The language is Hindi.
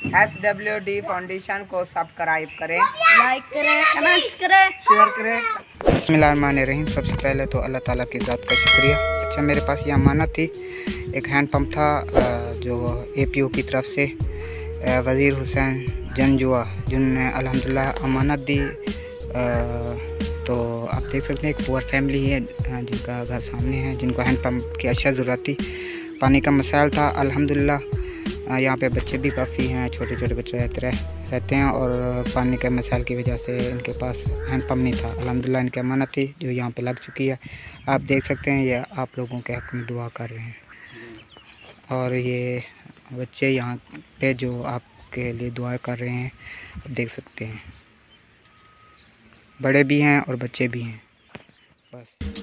SWD फाउंडेशन को सब्सक्राइब करें, लाइक करें, कमेंट्स करें, शेयर करें। बिस्मिल्लाहिर्रहमानिर्रहीम। सबसे पहले तो अल्लाह ताला की ज़ात का शुक्रिया। अच्छा, मेरे पास ये अमानत थी, एक हैंड पंप था जो APO की तरफ से वज़ीर हुसैन जंजुआ जिनने अल्हम्दुलिल्लाह अमानत दी। तो आप देख सकते हैं एक पुअर फैमिली है जिनका घर सामने है, जिनको हैंड पंप की अच्छा ज़रूरत थी। पानी का मसाइल था। अल्हम्दुलिल्लाह यहाँ पे बच्चे भी काफ़ी हैं, छोटे छोटे बच्चे रहते हैं और पानी के मसाइल की वजह से इनके पास हैंड पंप नहीं था। अल्हम्दुलिल्लाह इनकी अमानत थी जो यहाँ पे लग चुकी है। आप देख सकते हैं ये आप लोगों के हक़ में दुआ कर रहे हैं और ये बच्चे यहाँ पे जो आपके लिए दुआ कर रहे हैं, देख सकते हैं बड़े भी हैं और बच्चे भी हैं। बस।